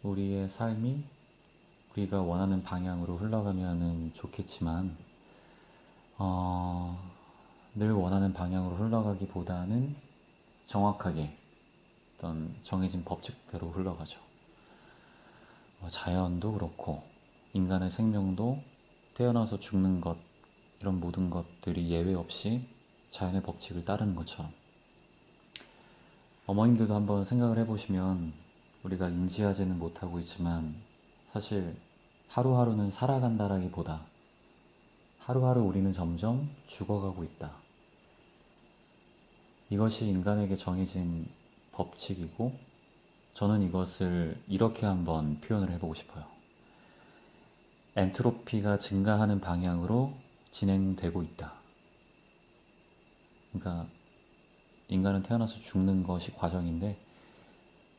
우리의 삶이 우리가 원하는 방향으로 흘러가면 좋겠지만, 어, 늘 원하는 방향으로 흘러가기보다는 정확하게 어떤 정해진 법칙대로 흘러가죠. 자연도 그렇고, 인간의 생명도 태어나서 죽는 것, 이런 모든 것들이 예외 없이 자연의 법칙을 따르는 것처럼. 어머님들도 한번 생각을 해보시면 우리가 인지하지는 못하고 있지만 사실 하루하루는 살아간다라기보다 하루하루 우리는 점점 죽어가고 있다. 이것이 인간에게 정해진 법칙이고 저는 이것을 이렇게 한번 표현을 해보고 싶어요. 엔트로피가 증가하는 방향으로 진행되고 있다. 그러니까 인간은 태어나서 죽는 것이 과정인데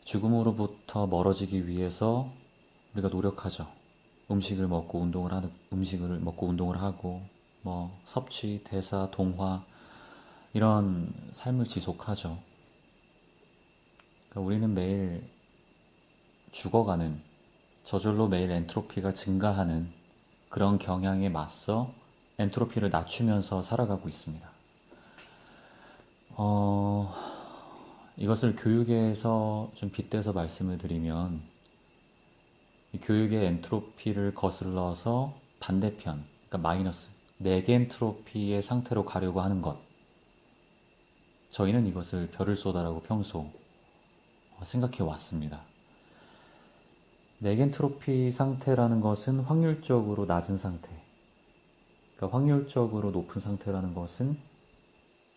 죽음으로부터 멀어지기 위해서 우리가 노력하죠. 음식을 먹고 운동을 하고 섭취, 대사, 동화 이런 삶을 지속하죠. 그러니까 우리는 매일 죽어가는 저절로 매일 엔트로피가 증가하는 그런 경향에 맞서 엔트로피를 낮추면서 살아가고 있습니다. 이것을 교육에서 좀 빗대서 말씀을 드리면 교육의 엔트로피를 거슬러서 반대편, 그러니까 마이너스, 네겐트로피의 상태로 가려고 하는 것. 저희는 이것을 별을 쏘다라고 평소 생각해 왔습니다. 네겐트로피 상태라는 것은 확률적으로 낮은 상태. 그러니까 확률적으로 높은 상태라는 것은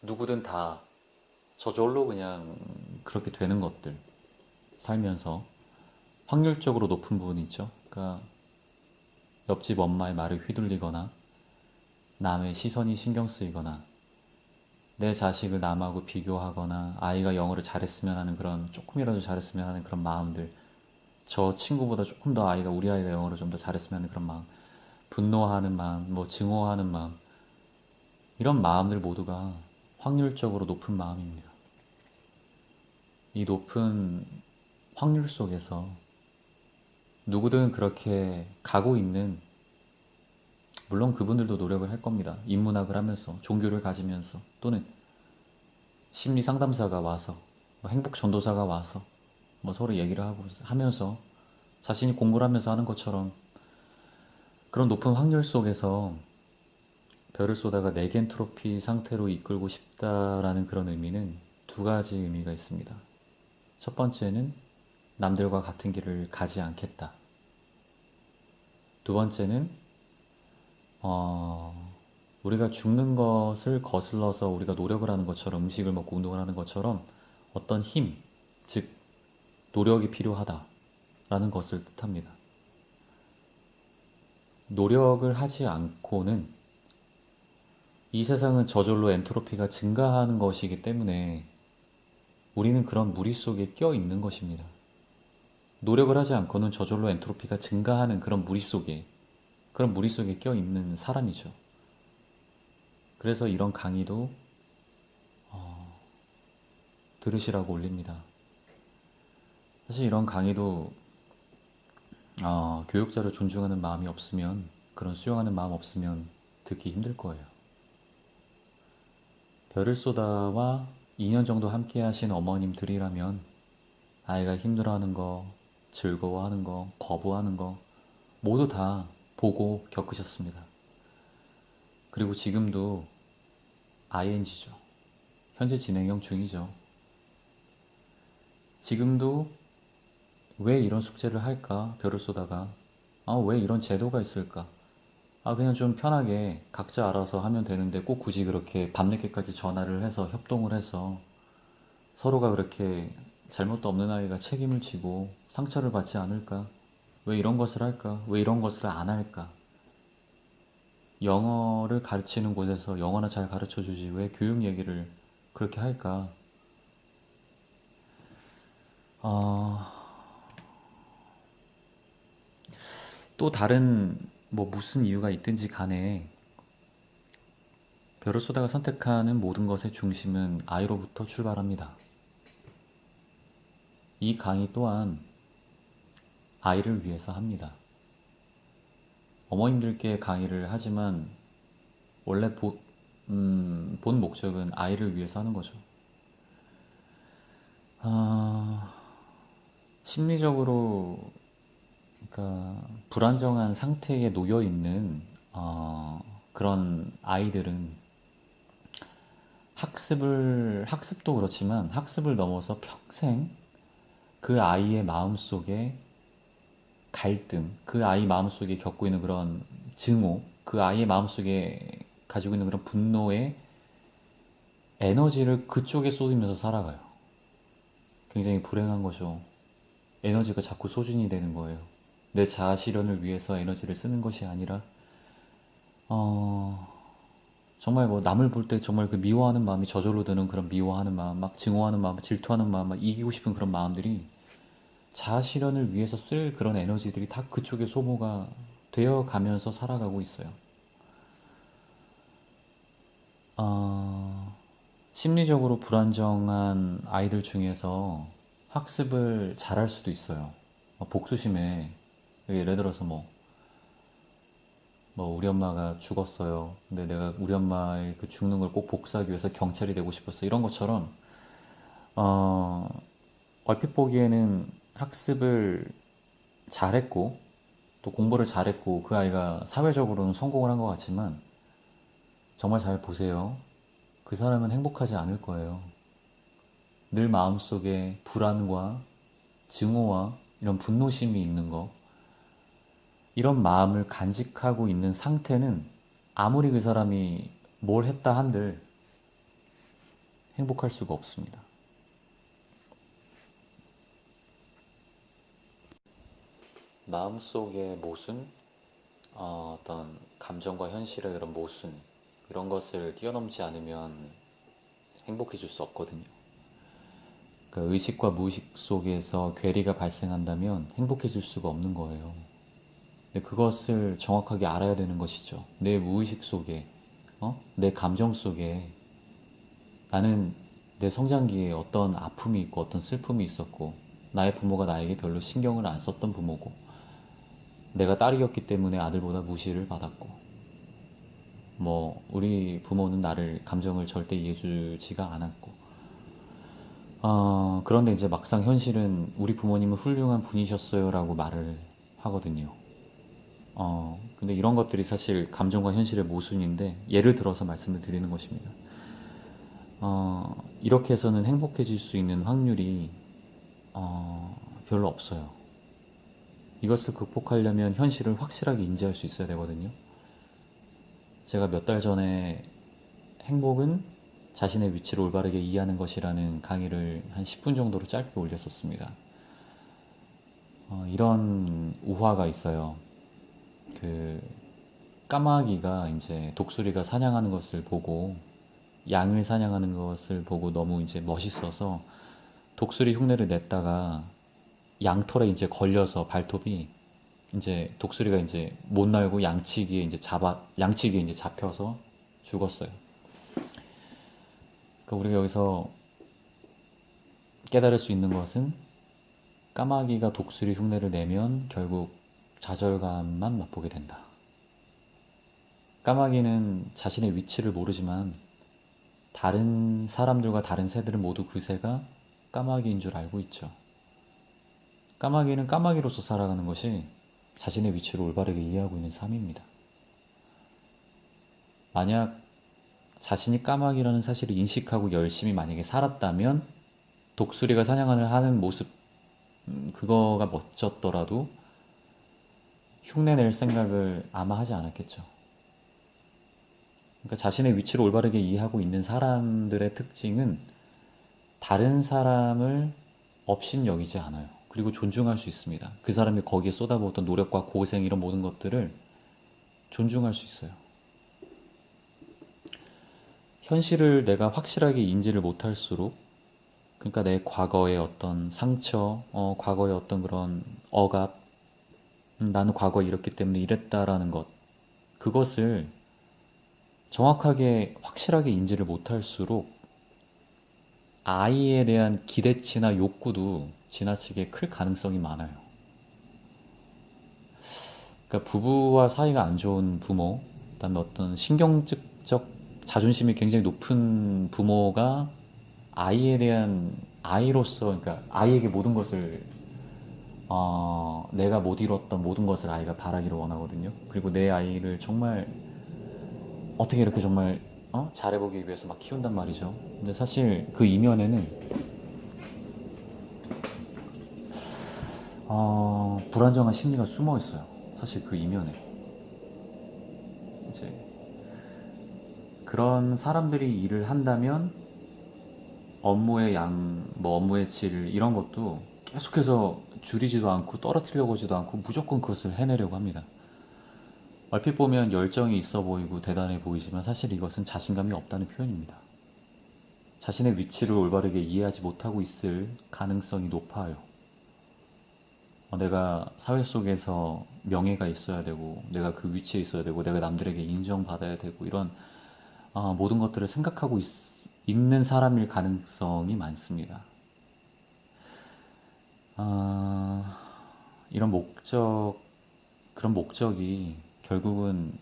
누구든 다 저절로 그냥 그렇게 되는 것들. 살면서 확률적으로 높은 부분이 있죠. 그러니까 옆집 엄마의 말에 휘둘리거나 남의 시선이 신경 쓰이거나 내 자식을 남하고 비교하거나 아이가 영어를 잘했으면 하는 그런 조금이라도 잘했으면 하는 그런 마음들 저 친구보다 조금 더 우리 아이가 영어를 좀 더 잘했으면 하는 그런 마음 분노하는 마음, 증오하는 마음 이런 마음들 모두가 확률적으로 높은 마음입니다. 이 높은 확률 속에서 누구든 그렇게 가고 있는 물론 그분들도 노력을 할 겁니다. 인문학을 하면서 종교를 가지면서 또는 심리 상담사가 와서 행복 전도사가 와서 서로 얘기를 하면서 자신이 공부를 하면서 하는 것처럼 그런 높은 확률 속에서 별을 쏘다가 네겐트로피 상태로 이끌고 싶다라는 그런 의미는 두 가지 의미가 있습니다. 첫 번째는 남들과 같은 길을 가지 않겠다. 두 번째는 우리가 죽는 것을 거슬러서 우리가 노력을 하는 것처럼 음식을 먹고 운동을 하는 것처럼 어떤 힘, 즉 노력이 필요하다라는 것을 뜻합니다. 노력을 하지 않고는 이 세상은 저절로 엔트로피가 증가하는 것이기 때문에 우리는 그런 무리 속에 껴 있는 것입니다. 노력을 하지 않고는 저절로 엔트로피가 증가하는 그런 무리 속에 껴 있는 사람이죠. 그래서 이런 강의도 들으시라고 올립니다. 사실 이런 강의도 교육자를 존중하는 마음이 없으면 그런 수용하는 마음 없으면 듣기 힘들 거예요. 별을 쏘다와 2년 정도 함께 하신 어머님들이라면 아이가 힘들어하는 거, 즐거워하는 거, 거부하는 거 모두 다 보고 겪으셨습니다. 그리고 지금도 ING죠. 현재 진행형 중이죠. 지금도 왜 이런 숙제를 할까? 별을 쏘다가 왜 이런 제도가 있을까? 그냥 좀 편하게 각자 알아서 하면 되는데 꼭 굳이 그렇게 밤늦게까지 전화를 해서 협동을 해서 서로가 그렇게 잘못도 없는 아이가 책임을 지고 상처를 받지 않을까? 왜 이런 것을 할까? 왜 이런 것을 안 할까? 영어를 가르치는 곳에서 영어나 잘 가르쳐 주지 왜 교육 얘기를 그렇게 할까? 또 다른 무슨 이유가 있든지 간에 별을 쏘다가 선택하는 모든 것의 중심은 아이로부터 출발합니다. 이 강의 또한 아이를 위해서 합니다. 어머님들께 강의를 하지만 원래 본 목적은 아이를 위해서 하는 거죠. 아, 심리적으로 그러니까 불안정한 상태에 놓여 있는 그런 아이들은 학습도 그렇지만 학습을 넘어서 평생 그 아이의 마음속에 갈등, 그 아이 마음속에 겪고 있는 그런 증오, 그 아이의 마음속에 가지고 있는 그런 분노의 에너지를 그쪽에 쏟으면서 살아가요. 굉장히 불행한 거죠. 에너지가 자꾸 소진이 되는 거예요. 내 자아 실현을 위해서 에너지를 쓰는 것이 아니라, 어, 정말 뭐 남을 볼 때 정말 그 미워하는 마음이 저절로 드는 그런 미워하는 마음, 막 증오하는 마음, 질투하는 마음, 막 이기고 싶은 그런 마음들이 자아 실현을 위해서 쓸 그런 에너지들이 다 그쪽에 소모가 되어 가면서 살아가고 있어요. 어, 심리적으로 불안정한 아이들 중에서 학습을 잘할 수도 있어요. 복수심에, 예를 들어서 우리 엄마가 죽었어요. 근데 내가 우리 엄마의 그 죽는 걸 꼭 복수하기 위해서 경찰이 되고 싶었어. 이런 것처럼, 어, 얼핏 보기에는 학습을 잘했고, 또 공부를 잘했고, 그 아이가 사회적으로는 성공을 한 것 같지만, 정말 잘 보세요. 그 사람은 행복하지 않을 거예요. 늘 마음속에 불안과 증오와 이런 분노심이 있는 거, 이런 마음을 간직하고 있는 상태는 아무리 그 사람이 뭘 했다 한들 행복할 수가 없습니다. 마음속의 모순, 어떤 감정과 현실의 그런 모순, 이런 것을 뛰어넘지 않으면 행복해질 수 없거든요. 그러니까 의식과 무의식 속에서 괴리가 발생한다면 행복해질 수가 없는 거예요. 근데 그것을 정확하게 알아야 되는 것이죠. 내 무의식 속에, 내 감정 속에 나는 내 성장기에 어떤 아픔이 있고 어떤 슬픔이 있었고 나의 부모가 나에게 별로 신경을 안 썼던 부모고 내가 딸이었기 때문에 아들보다 무시를 받았고 우리 부모는 나를 감정을 절대 이해해주지가 않았고 그런데 이제 막상 현실은 우리 부모님은 훌륭한 분이셨어요 라고 말을 하거든요. 근데 이런 것들이 사실 감정과 현실의 모순인데 예를 들어서 말씀을 드리는 것입니다. 이렇게 해서는 행복해질 수 있는 확률이 별로 없어요. 이것을 극복하려면 현실을 확실하게 인지할 수 있어야 되거든요. 제가 몇 달 전에 행복은 자신의 위치를 올바르게 이해하는 것이라는 강의를 한 10분 정도로 짧게 올렸었습니다. 이런 우화가 있어요. 그 까마귀가 이제 독수리가 사냥하는 것을 보고 양을 사냥하는 것을 보고 너무 이제 멋있어서 독수리 흉내를 냈다가 양털에 이제 걸려서 발톱이 이제 독수리가 이제 못 날고 양치기에 이제 잡혀서 죽었어요. 그러니까 우리가 여기서 깨달을 수 있는 것은 까마귀가 독수리 흉내를 내면 결국 좌절감만 맛보게 된다. 까마귀는 자신의 위치를 모르지만 다른 사람들과 다른 새들은 모두 그 새가 까마귀인 줄 알고 있죠. 까마귀는 까마귀로서 살아가는 것이 자신의 위치를 올바르게 이해하고 있는 삶입니다. 만약 자신이 까마귀라는 사실을 인식하고 열심히 만약에 살았다면 독수리가 사냥을 하는 모습, 그거가 멋졌더라도 흉내낼 생각을 아마 하지 않았겠죠. 그러니까 자신의 위치를 올바르게 이해하고 있는 사람들의 특징은 다른 사람을 업신여기지 않아요. 그리고 존중할 수 있습니다. 그 사람이 거기에 쏟아부었던 노력과 고생 이런 모든 것들을 존중할 수 있어요. 현실을 내가 확실하게 인지를 못할수록 그러니까 내 과거의 어떤 상처, 과거의 어떤 그런 억압, 나는 과거에 이랬기 때문에 이랬다라는 것 그것을 정확하게 확실하게 인지를 못할수록 아이에 대한 기대치나 욕구도 지나치게 클 가능성이 많아요. 그러니까 부부와 사이가 안 좋은 부모, 그다음에 어떤 신경질적 자존심이 굉장히 높은 부모가 아이에 대한 아이로서, 그러니까 아이에게 모든 것을 내가 못 이뤘던 모든 것을 아이가 바라기를 원하거든요. 그리고 내 아이를 정말 어떻게 이렇게 정말 잘해보기 위해서 막 키운단 말이죠. 근데 사실 그 이면에는 불안정한 심리가 숨어 있어요. 사실 그 이면에 이제 그런 사람들이 일을 한다면 업무의 양, 뭐 업무의 질 이런 것도 계속해서 줄이지도 않고 떨어뜨리려고 하지도 않고 무조건 그것을 해내려고 합니다. 얼핏 보면 열정이 있어 보이고 대단해 보이지만 사실 이것은 자신감이 없다는 표현입니다. 자신의 위치를 올바르게 이해하지 못하고 있을 가능성이 높아요. 내가 사회 속에서 명예가 있어야 되고, 내가 그 위치에 있어야 되고, 내가 남들에게 인정받아야 되고, 이런 모든 것들을 생각하고 있는 사람일 가능성이 많습니다. 이런 그런 목적이 결국은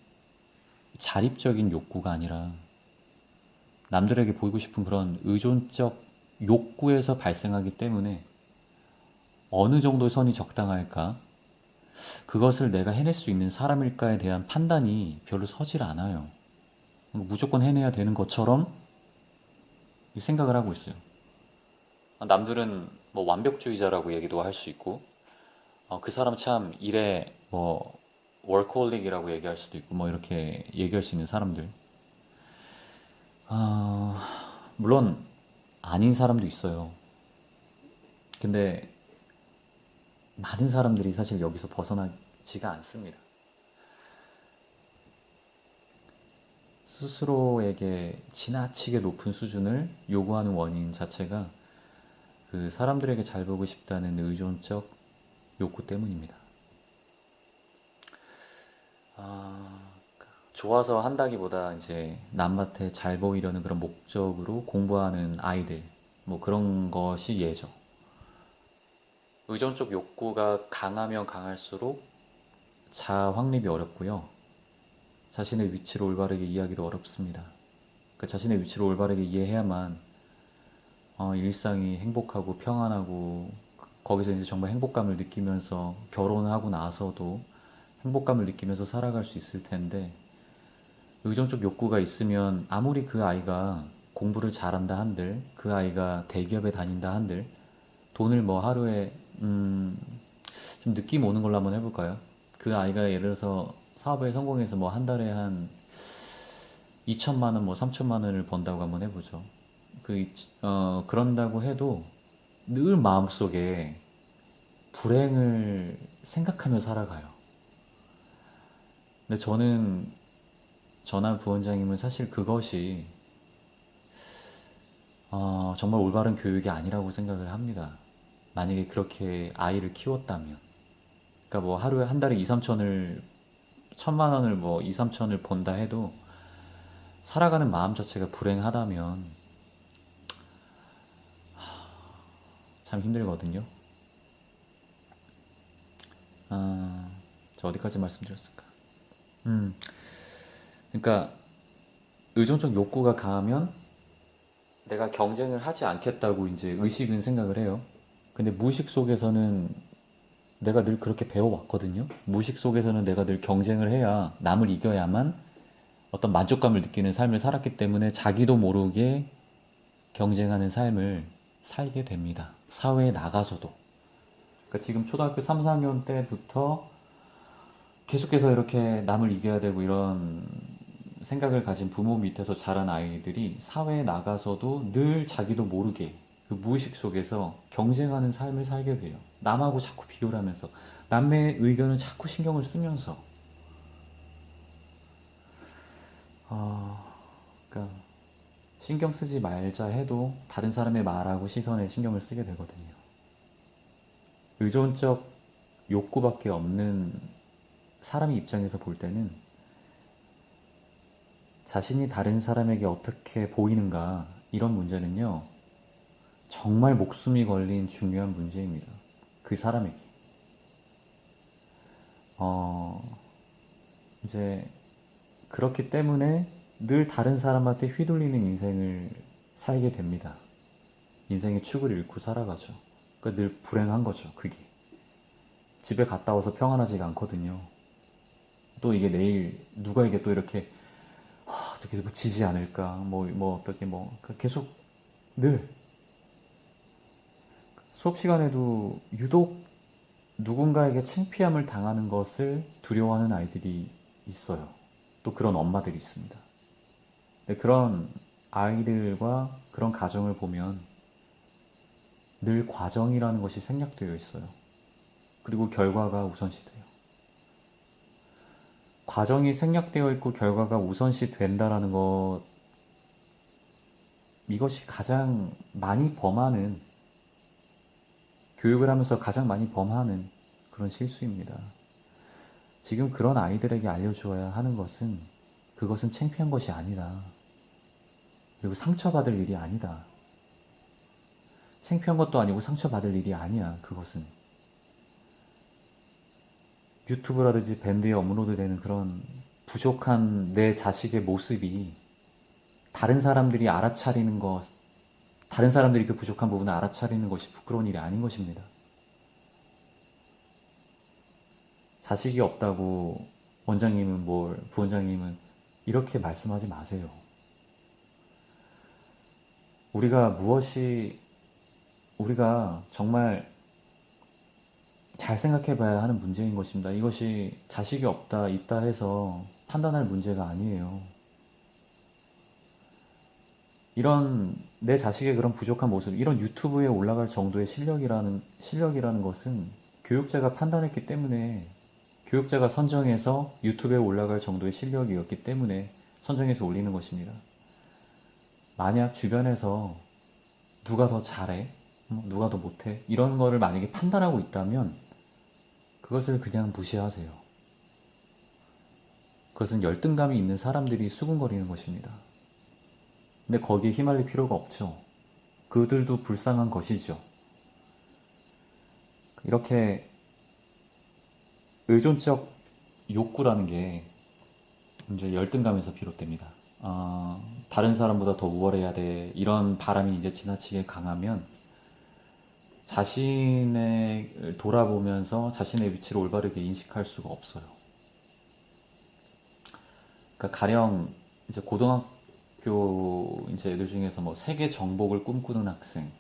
자립적인 욕구가 아니라 남들에게 보이고 싶은 그런 의존적 욕구에서 발생하기 때문에 어느 정도의 선이 적당할까? 그것을 내가 해낼 수 있는 사람일까에 대한 판단이 별로 서질 않아요. 무조건 해내야 되는 것처럼 생각을 하고 있어요. 남들은 뭐 완벽주의자라고 얘기도 할 수 있고, 그 사람 참 일에 뭐 워커홀릭이라고 얘기할 수도 있고, 뭐 이렇게 얘기할 수 있는 사람들. 물론 아닌 사람도 있어요. 근데 많은 사람들이 사실 여기서 벗어나지가 않습니다. 스스로에게 지나치게 높은 수준을 요구하는 원인 자체가 그 사람들에게 잘 보고 싶다는 의존적 욕구 때문입니다. 좋아서 한다기보다 이제 남한테 잘 보이려는 그런 목적으로 공부하는 아이들, 뭐 그런 것이 예죠. 의존적 욕구가 강하면 강할수록 자아 확립이 어렵고요. 자신의 위치를 올바르게 이해하기도 어렵습니다. 그 자신의 위치를 올바르게 이해해야만 일상이 행복하고 평안하고, 거기서 이제 정말 행복감을 느끼면서 결혼하고 나서도 행복감을 느끼면서 살아갈 수 있을 텐데, 의존적 욕구가 있으면 아무리 그 아이가 공부를 잘한다 한들, 그 아이가 대기업에 다닌다 한들, 돈을 뭐 하루에 좀 느낌 오는 걸로 한번 해볼까요? 그 아이가 예를 들어서 사업에 성공해서 뭐 한 달에 한 2천만 원, 뭐 3천만 원을 번다고 한번 해보죠. 그런다고 해도 늘 마음속에 불행을 생각하며 살아가요. 근데 저나 부원장님은 사실 그것이 정말 올바른 교육이 아니라고 생각을 합니다. 만약에 그렇게 아이를 키웠다면. 그러니까 뭐 하루에 한 달에 2, 3천을, 천만 원을 뭐 2, 3천을 번다 해도 살아가는 마음 자체가 불행하다면 참 힘들거든요. 저 어디까지 말씀드렸을까? 그러니까 의존적 욕구가 강하면 내가 경쟁을 하지 않겠다고 이제 의식은 생각을 해요. 근데 무의식 속에서는 내가 늘 그렇게 배워왔거든요. 무의식 속에서는 내가 늘 경쟁을 해야, 남을 이겨야만 어떤 만족감을 느끼는 삶을 살았기 때문에 자기도 모르게 경쟁하는 삶을 살게 됩니다. 사회에 나가서도. 그러니까 지금 초등학교 3, 4학년 때부터 계속해서 이렇게 남을 이겨야 되고 이런 생각을 가진 부모 밑에서 자란 아이들이 사회에 나가서도 늘 자기도 모르게 그 무의식 속에서 경쟁하는 삶을 살게 돼요. 남하고 자꾸 비교를 하면서, 남의 의견을 자꾸 신경을 쓰면서. 그러니까 신경 쓰지 말자 해도 다른 사람의 말하고 시선에 신경을 쓰게 되거든요. 의존적 욕구밖에 없는 사람의 입장에서 볼 때는 자신이 다른 사람에게 어떻게 보이는가, 이런 문제는요, 정말 목숨이 걸린 중요한 문제입니다. 그 사람에게. 어, 이제 그렇기 때문에 늘 다른 사람한테 휘둘리는 인생을 살게 됩니다. 인생의 축을 잃고 살아가죠. 그러니까 늘 불행한 거죠, 그게. 집에 갔다 와서 평안하지가 않거든요. 또 이게 내일 누가 이게 또 이렇게 어떻게 뭐 지지 않을까, 어떻게 계속 늘 수업 시간에도 유독 누군가에게 창피함을 당하는 것을 두려워하는 아이들이 있어요. 또 그런 엄마들이 있습니다. 근데 그런 아이들과 그런 가정을 보면 늘 과정이라는 것이 생략되어 있어요. 그리고 결과가 우선시돼요. 과정이 생략되어 있고 결과가 우선시 된다라는 것, 이것이 가장 많이 범하는, 교육을 하면서 가장 많이 범하는 그런 실수입니다. 지금 그런 아이들에게 알려주어야 하는 것은, 그것은 창피한 것이 아니다. 그리고 상처받을 일이 아니다. 창피한 것도 아니고 상처받을 일이 아니야, 그것은. 유튜브라든지 밴드에 업로드되는 그런 부족한 내 자식의 모습이 다른 사람들이 알아차리는 것, 다른 사람들이 그 부족한 부분을 알아차리는 것이 부끄러운 일이 아닌 것입니다. 자식이 없다고 원장님은 부원장님은 이렇게 말씀하지 마세요. 우리가 정말 잘 생각해 봐야 하는 문제인 것입니다. 이것이 자식이 없다, 있다 해서 판단할 문제가 아니에요. 이런 내 자식의 그런 부족한 모습, 이런 유튜브에 올라갈 정도의 실력이라는 것은 교육자가 판단했기 때문에, 교육자가 선정해서 유튜브에 올라갈 정도의 실력이었기 때문에 선정해서 올리는 것입니다. 만약 주변에서 누가 더 잘해, 누가 더 못해, 이런 거를 만약에 판단하고 있다면 그것을 그냥 무시하세요. 그것은 열등감이 있는 사람들이 수군거리는 것입니다. 근데 거기에 휘말릴 필요가 없죠. 그들도 불쌍한 것이죠. 이렇게 의존적 욕구라는 게 이제 열등감에서 비롯됩니다. 다른 사람보다 더 우월해야 돼, 이런 바람이 이제 지나치게 강하면 자신을 돌아보면서 자신의 위치를 올바르게 인식할 수가 없어요. 그러니까 가령 이제 고등학교 이제 애들 중에서 뭐 세계 정복을 꿈꾸는 학생,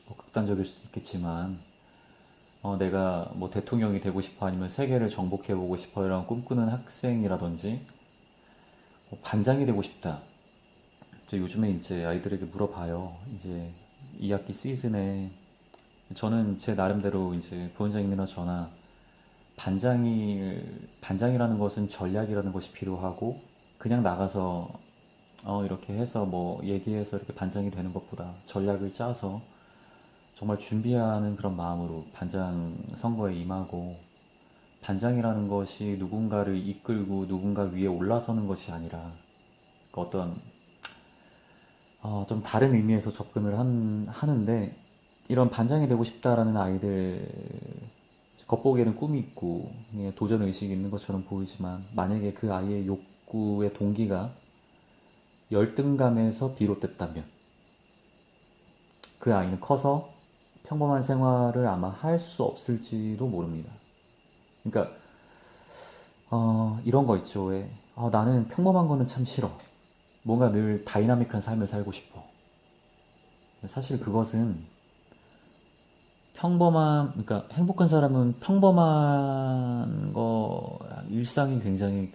극단적일 수도 있겠지만, 내가 뭐 대통령이 되고 싶어, 아니면 세계를 정복해보고 싶어 이런 꿈꾸는 학생이라든지, 반장이 되고 싶다. 요즘에 이제 아이들에게 물어봐요. 이제 2학기 시즌에 저는 제 나름대로 이제 부원장님이나 저나 반장이라는 것은 전략이라는 것이 필요하고, 그냥 나가서 이렇게 해서 뭐 얘기해서 이렇게 반장이 되는 것보다 전략을 짜서 정말 준비하는 그런 마음으로 반장 선거에 임하고, 반장이라는 것이 누군가를 이끌고 누군가 위에 올라서는 것이 아니라 어떤 좀 다른 의미에서 접근을 하는데, 이런 반장이 되고 싶다라는 아이들 겉보기에는 꿈이 있고 도전 의식이 있는 것처럼 보이지만, 만약에 그 아이의 욕구의 동기가 열등감에서 비롯됐다면 그 아이는 커서 평범한 생활을 아마 할 수 없을지도 모릅니다. 그러니까 이런 거 있죠. 왜? 나는 평범한 거는 참 싫어. 뭔가 늘 다이나믹한 삶을 살고 싶어. 사실 그것은 그러니까 행복한 사람은 평범한 일상이 굉장히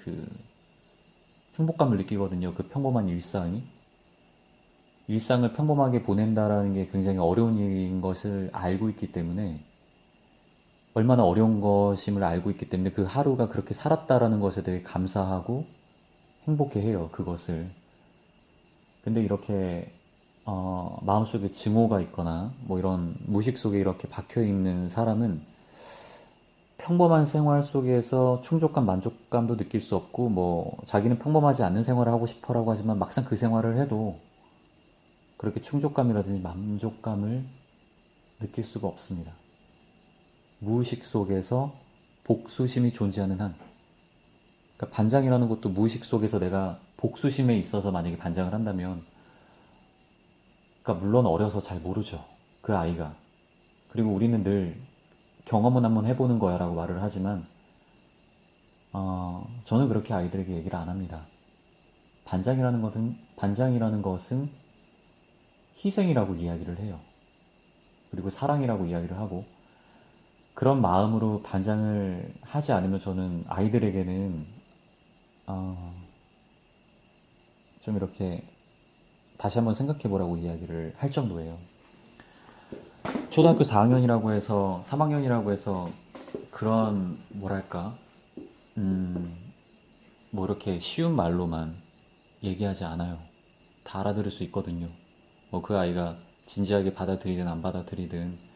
행복감을 느끼거든요. 그 평범한 일상이. 일상을 평범하게 보낸다라는 게 굉장히 어려운 일인 것을 알고 있기 때문에, 얼마나 어려운 것임을 알고 있기 때문에 그 하루가 그렇게 살았다라는 것에 대해 감사하고 행복해 해요, 그것을. 근데 이렇게 마음속에 증오가 있거나 이런 무의식 속에 이렇게 박혀 있는 사람은 평범한 생활 속에서 충족감, 만족감도 느낄 수 없고, 자기는 평범하지 않는 생활을 하고 싶어라고 하지만 막상 그 생활을 해도 그렇게 충족감이라든지 만족감을 느낄 수가 없습니다. 무의식 속에서 복수심이 존재하는 한, 그러니까 반장이라는 것도 무의식 속에서 내가 복수심에 있어서 만약에 반장을 한다면, 그러니까 물론 어려서 잘 모르죠. 그 아이가. 그리고 우리는 늘 경험은 한번 해보는 거야 라고 말을 하지만, 저는 그렇게 아이들에게 얘기를 안 합니다. 반장이라는 것은 희생이라고 이야기를 해요. 그리고 사랑이라고 이야기를 하고, 그런 마음으로 반장을 하지 않으면 저는 아이들에게는 좀 이렇게 다시 한번 생각해 보라고 이야기를 할 정도예요. 초등학교 4학년이라고 해서 3학년이라고 해서 그런 뭐랄까 뭐 이렇게 쉬운 말로만 얘기하지 않아요. 다 알아들을 수 있거든요. 뭐 그 아이가 진지하게 받아들이든 안 받아들이든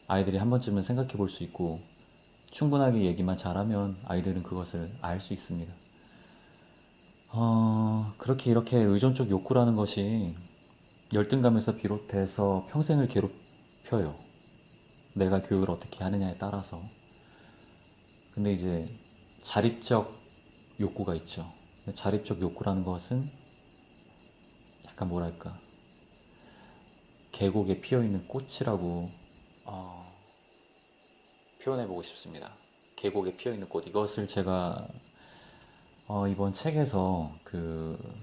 아이들이 한 번쯤은 생각해 볼 수 있고, 충분하게 얘기만 잘하면 아이들은 그것을 알 수 있습니다. 그렇게 이렇게 의존적 욕구라는 것이 열등감에서 비롯해서 평생을 괴롭혀요. 내가 교육을 어떻게 하느냐에 따라서. 근데 이제 자립적 욕구가 있죠. 자립적 욕구라는 것은 약간 뭐랄까, 계곡에 피어있는 꽃이라고 표현해보고 싶습니다. 계곡에 피어있는 꽃. 이것을 제가 이번 책에서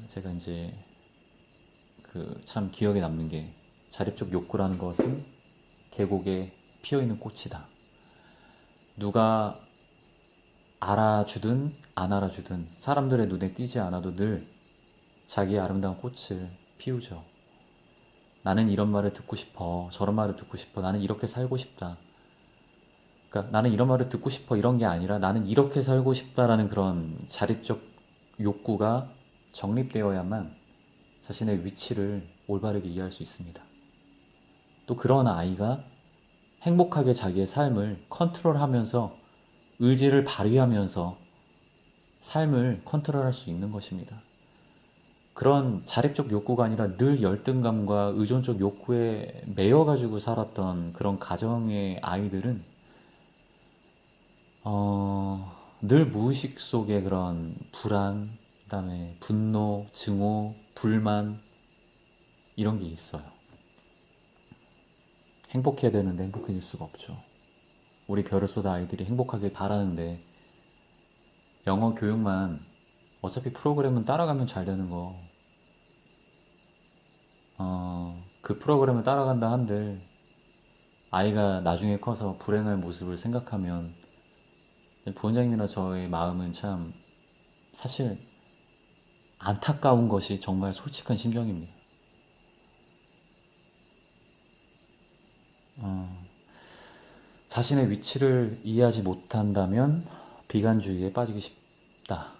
제가 이제 참 기억에 남는 게, 자립적 욕구라는 것은 계곡에 피어있는 꽃이다. 누가 알아주든 안 알아주든 사람들의 눈에 띄지 않아도 늘 자기의 아름다운 꽃을 피우죠. 나는 이런 말을 듣고 싶어, 저런 말을 듣고 싶어, 나는 이렇게 살고 싶다. 그러니까 나는 이런 말을 듣고 싶어 이런 게 아니라 나는 이렇게 살고 싶다라는 그런 자립적 욕구가 정립되어야만 자신의 위치를 올바르게 이해할 수 있습니다. 또 그런 아이가 행복하게 자기의 삶을 컨트롤하면서, 의지를 발휘하면서 삶을 컨트롤할 수 있는 것입니다. 그런 자립적 욕구가 아니라 늘 열등감과 의존적 욕구에 매여가지고 살았던 그런 가정의 아이들은 늘 무의식 속에 그런 불안, 그다음에 분노, 증오, 불만, 이런 게 있어요. 행복해야 되는데 행복해질 수가 없죠. 우리 별을 쏟아 아이들이 행복하길 바라는데, 영어 교육만 어차피 프로그램은 따라가면 잘 되는 거, 그 프로그램을 따라간다 한들 아이가 나중에 커서 불행할 모습을 생각하면 부원장님이나 저의 마음은 참 사실 안타까운 것이 정말 솔직한 심정입니다. 자신의 위치를 이해하지 못한다면 비관주의에 빠지기 쉽다.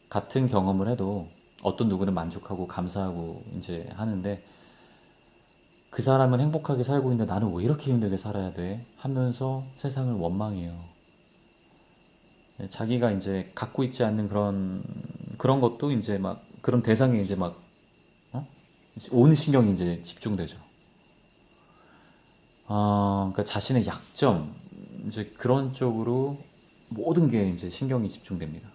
같은 경험을 해도 어떤 누구는 만족하고 감사하고 이제 하는데, 그 사람은 행복하게 살고 있는데 나는 왜 이렇게 힘들게 살아야 돼? 하면서 세상을 원망해요. 자기가 이제 갖고 있지 않는 그런 것도 이제 막 그런 대상에 이제 막 온 신경이 이제 집중되죠. 그러니까 자신의 약점, 이제 그런 쪽으로 모든 게 이제 신경이 집중됩니다.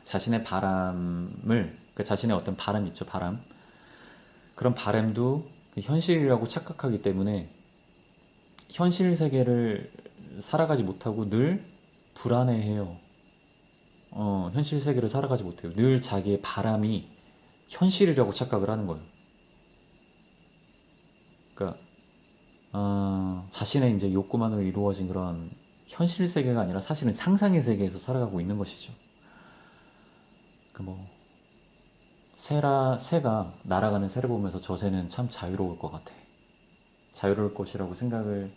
자신의 바람을, 그러니까 자신의 어떤 바람 있죠, 바람. 그런 바람도 현실이라고 착각하기 때문에 현실 세계를 살아가지 못하고 늘 불안해해요. 현실 세계를 살아가지 못해요. 늘 자기의 바람이 현실이라고 착각을 하는 거예요. 그러니까 자신의 이제 욕구만으로 이루어진 그런 현실 세계가 아니라 사실은 상상의 세계에서 살아가고 있는 것이죠. 뭐 새가 날아가는 새를 보면서 저 새는 참 자유로울 것 같아, 자유로울 것이라고 생각을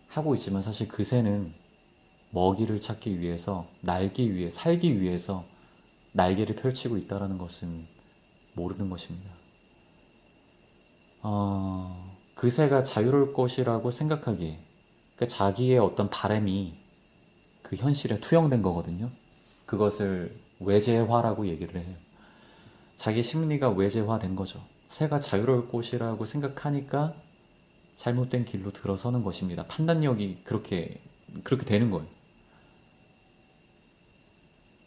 하고 있지만, 사실 그 새는 먹이를 찾기 위해서, 살기 위해서 날개를 펼치고 있다는 것은 모르는 것입니다. 그 새가 자유로울 것이라고 생각하기에, 그러니까 자기의 어떤 바람이 그 현실에 투영된 거거든요. 그것을 외재화라고 얘기를 해요. 자기 심리가 외재화된 거죠. 새가 자유로울 곳이라고 생각하니까 잘못된 길로 들어서는 것입니다. 판단력이 그렇게 그렇게 되는 거예요.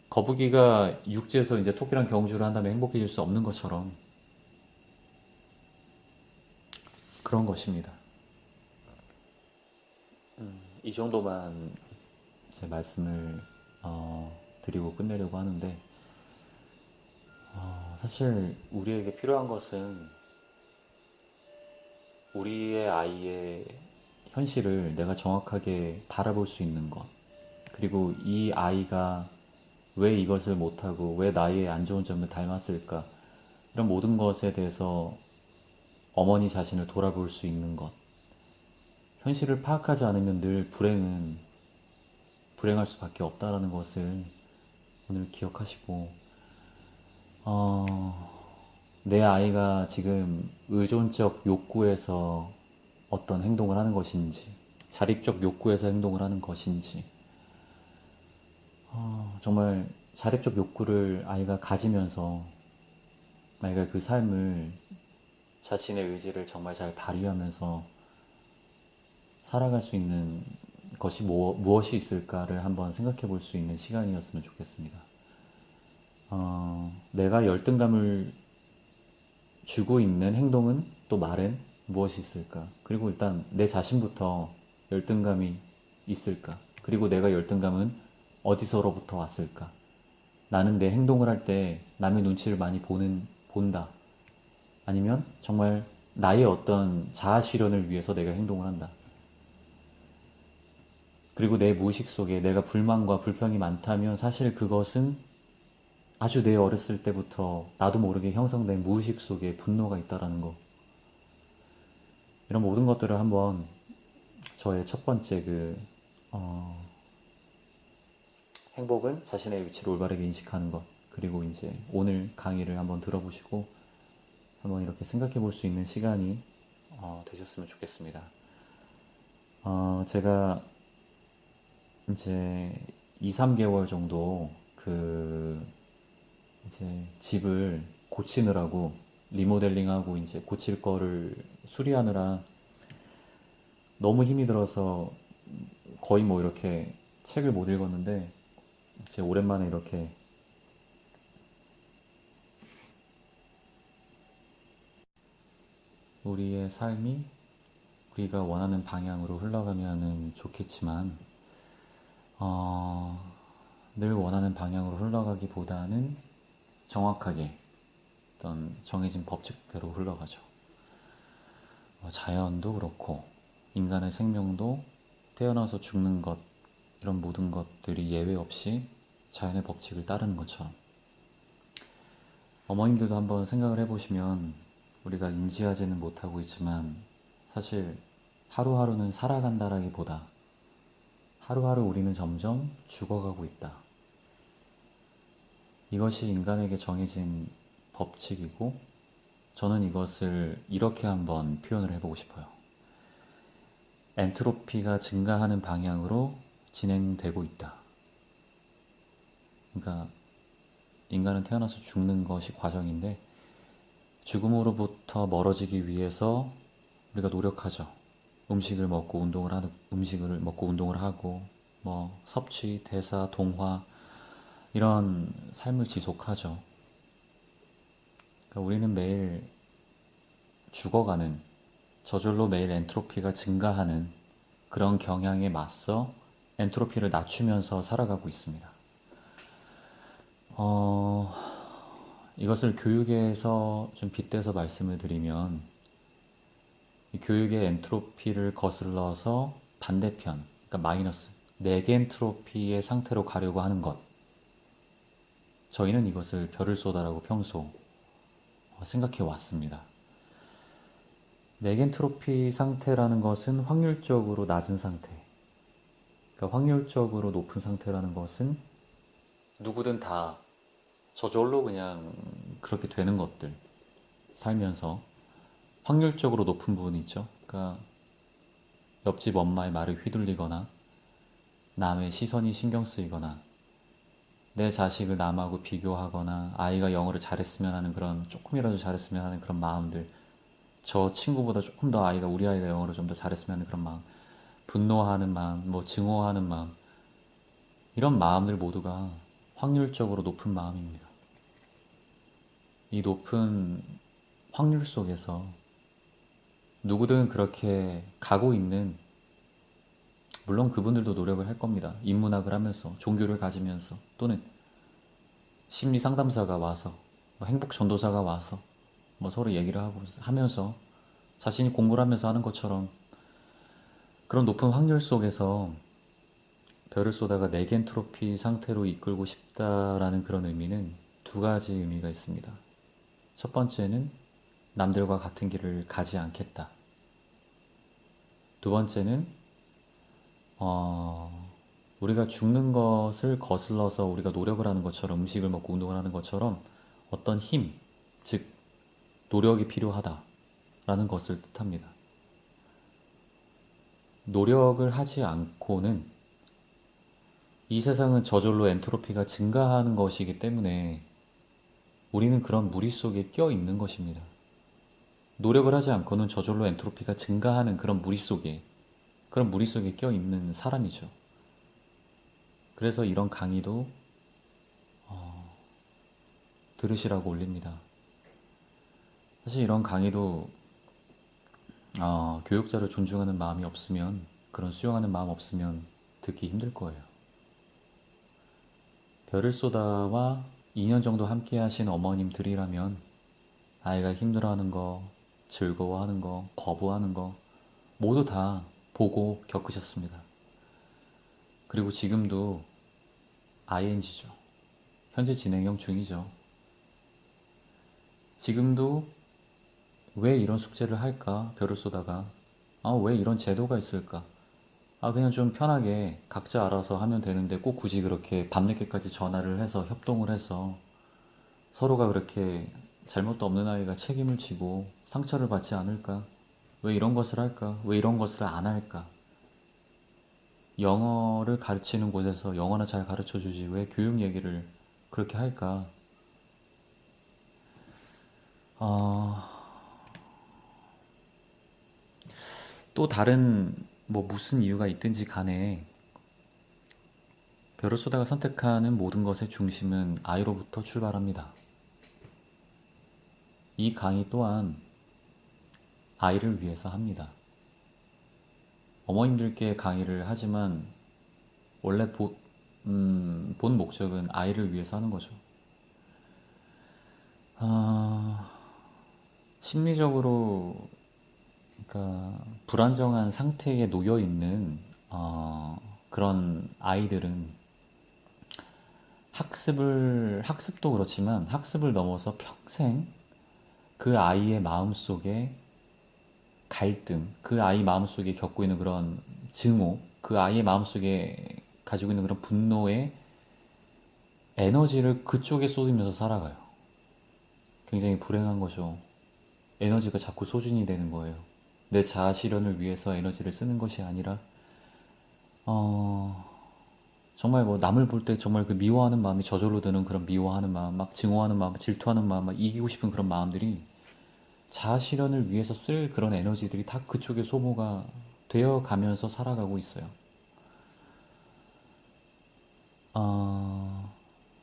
거북이가 육지에서 이제 토끼랑 경주를 한다면 행복해질 수 없는 것처럼 그런 것입니다. 이 정도만 제 말씀을 드리고 끝내려고 하는데, 사실 우리에게 필요한 것은 우리의 아이의 현실을 내가 정확하게 바라볼 수 있는 것, 그리고 이 아이가 왜 이것을 못하고 왜 나의 안 좋은 점을 닮았을까, 이런 모든 것에 대해서 어머니 자신을 돌아볼 수 있는 것. 현실을 파악하지 않으면 늘 불행할 수밖에 없다라는 것을 오늘 기억하시고, 내 아이가 지금 의존적 욕구에서 어떤 행동을 하는 것인지, 자립적 욕구에서 행동을 하는 것인지, 정말 자립적 욕구를 아이가 가지면서 아이가 그 삶을 자신의 의지를 정말 잘 발휘하면서 살아갈 수 있는 것이 무엇이 있을까를 한번 생각해 볼 수 있는 시간이었으면 좋겠습니다. 내가 열등감을 주고 있는 행동은 또 말은 무엇이 있을까? 그리고 일단 내 자신부터 열등감이 있을까? 그리고 내가 열등감은 어디서로부터 왔을까? 나는 내 행동을 할 때 남의 눈치를 많이 본다. 아니면 정말 나의 어떤 자아 실현을 위해서 내가 행동을 한다. 그리고 내 무의식 속에 내가 불만과 불평이 많다면 사실 그것은 아주 내 어렸을 때부터 나도 모르게 형성된 무의식 속에 분노가 있다라는 거. 이런 모든 것들을 한번 저의 첫 번째 행복은 자신의 위치를 올바르게 인식하는 것. 그리고 이제 오늘 강의를 한번 들어보시고 한번 이렇게 생각해 볼 수 있는 시간이 되셨으면 좋겠습니다. 제가 이제 2, 3개월 정도 이제 집을 고치느라고 리모델링하고 이제 고칠 거를 수리하느라 너무 힘이 들어서 거의 뭐 이렇게 책을 못 읽었는데, 이제 오랜만에 이렇게 우리의 삶이 우리가 원하는 방향으로 흘러가면은 좋겠지만, 늘 원하는 방향으로 흘러가기보다는 정확하게 어떤 정해진 법칙대로 흘러가죠. 자연도 그렇고 인간의 생명도 태어나서 죽는 것, 이런 모든 것들이 예외 없이 자연의 법칙을 따르는 것처럼, 어머님들도 한번 생각을 해보시면 우리가 인지하지는 못하고 있지만 사실 하루하루는 살아간다라기보다 하루하루 우리는 점점 죽어가고 있다. 이것이 인간에게 정해진 법칙이고, 저는 이것을 이렇게 한번 표현을 해보고 싶어요. 엔트로피가 증가하는 방향으로 진행되고 있다. 그러니까 인간은 태어나서 죽는 것이 과정인데, 죽음으로부터 멀어지기 위해서 우리가 노력하죠. 음식을 먹고 운동을 하고, 뭐 섭취, 대사, 동화, 이런 삶을 지속하죠. 그러니까 우리는 매일 죽어가는, 저절로 매일 엔트로피가 증가하는 그런 경향에 맞서 엔트로피를 낮추면서 살아가고 있습니다. 이것을 교육에서 좀 빗대서 말씀을 드리면, 이 교육의 엔트로피를 거슬러서 반대편, 그러니까 마이너스, 네겐트로피의 상태로 가려고 하는 것. 저희는 이것을 별을 쏘다라고 평소 생각해 왔습니다. 네겐트로피 상태라는 것은 확률적으로 낮은 상태. 그러니까 확률적으로 높은 상태라는 것은 누구든 다 저절로 그냥 그렇게 되는 것들. 살면서 확률적으로 높은 부분이 있죠. 그러니까 옆집 엄마의 말에 휘둘리거나 남의 시선이 신경 쓰이거나 내 자식을 남하고 비교하거나 아이가 영어를 잘했으면 하는 그런, 조금이라도 잘했으면 하는 그런 마음들, 저 친구보다 조금 더 우리 아이가 영어를 좀 더 잘했으면 하는 그런 마음, 분노하는 마음, 뭐 증오하는 마음, 이런 마음들 모두가 확률적으로 높은 마음입니다. 이 높은 확률 속에서 누구든 그렇게 가고 있는, 물론 그분들도 노력을 할 겁니다. 인문학을 하면서, 종교를 가지면서, 또는 심리 상담사가 와서, 뭐 행복 전도사가 와서, 뭐 서로 얘기를 하고 하면서 자신이 공부를 하면서 하는 것처럼 그런 높은 확률 속에서 별을 쏘다가 네겐트로피 상태로 이끌고 싶다라는 그런 의미는 두 가지 의미가 있습니다. 첫 번째는 남들과 같은 길을 가지 않겠다. 두 번째는 우리가 죽는 것을 거슬러서 우리가 노력을 하는 것처럼, 음식을 먹고 운동을 하는 것처럼 어떤 힘, 즉 노력이 필요하다라는 것을 뜻합니다. 노력을 하지 않고는 이 세상은 저절로 엔트로피가 증가하는 것이기 때문에 우리는 그런 무리 속에 껴 있는 것입니다. 노력을 하지 않고는 저절로 엔트로피가 증가하는 그런 무리 속에 껴 있는 사람이죠. 그래서 이런 강의도 들으시라고 올립니다. 사실 이런 강의도 교육자를 존중하는 마음이 없으면, 그런 수용하는 마음 없으면 듣기 힘들 거예요. 별을 쏘다와 2년 정도 함께 하신 어머님들이라면 아이가 힘들어하는 거, 즐거워하는 거, 거부하는 거 모두 다 보고 겪으셨습니다. 그리고 지금도 ING죠. 현재 진행형 중이죠. 지금도 왜 이런 숙제를 할까? 별을 쏘다가 왜 이런 제도가 있을까? 그냥 좀 편하게 각자 알아서 하면 되는데 꼭 굳이 그렇게 밤늦게까지 전화를 해서 협동을 해서 서로가 그렇게 잘못도 없는 아이가 책임을 지고 상처를 받지 않을까? 왜 이런 것을 할까? 왜 이런 것을 안 할까? 영어를 가르치는 곳에서 영어나 잘 가르쳐 주지 왜 교육 얘기를 그렇게 할까? 또 다른 뭐 무슨 이유가 있든지 간에 별을 쏘다가 선택하는 모든 것의 중심은 아이로부터 출발합니다. 이 강의 또한 아이를 위해서 합니다. 어머님들께 강의를 하지만 원래 본 목적은 아이를 위해서 하는 거죠. 심리적으로 그러니까 불안정한 상태에 놓여 있는 그런 아이들은 학습도 그렇지만 학습을 넘어서 평생 그 아이의 마음속에 갈등, 그 아이 마음속에 겪고 있는 그런 증오, 그 아이의 마음속에 가지고 있는 그런 분노의 에너지를 그쪽에 쏟으면서 살아가요. 굉장히 불행한 거죠. 에너지가 자꾸 소진이 되는 거예요. 내 자아 실현을 위해서 에너지를 쓰는 것이 아니라, 정말 뭐 남을 볼 때 정말 그 미워하는 마음이 저절로 드는 그런 미워하는 마음, 막 증오하는 마음, 질투하는 마음, 막 이기고 싶은 그런 마음들이 자아 실현을 위해서 쓸 그런 에너지들이 다 그쪽에 소모가 되어 가면서 살아가고 있어요.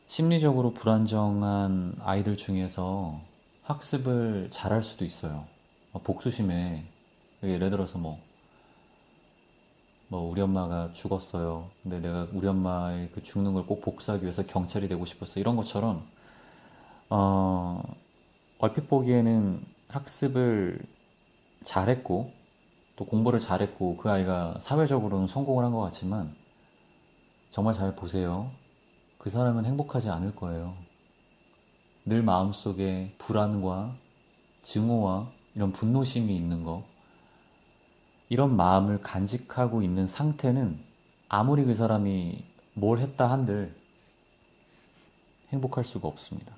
심리적으로 불안정한 아이들 중에서 학습을 잘할 수도 있어요. 복수심에, 예를 들어서 우리 엄마가 죽었어요. 근데 내가 우리 엄마의 그 죽는 걸 꼭 복수하기 위해서 경찰이 되고 싶었어. 이런 것처럼, 얼핏 보기에는 학습을 잘했고, 또 공부를 잘했고, 그 아이가 사회적으로는 성공을 한 것 같지만, 정말 잘 보세요. 그 사람은 행복하지 않을 거예요. 늘 마음속에 불안과 증오와 이런 분노심이 있는 거, 이런 마음을 간직하고 있는 상태는 아무리 그 사람이 뭘 했다 한들 행복할 수가 없습니다.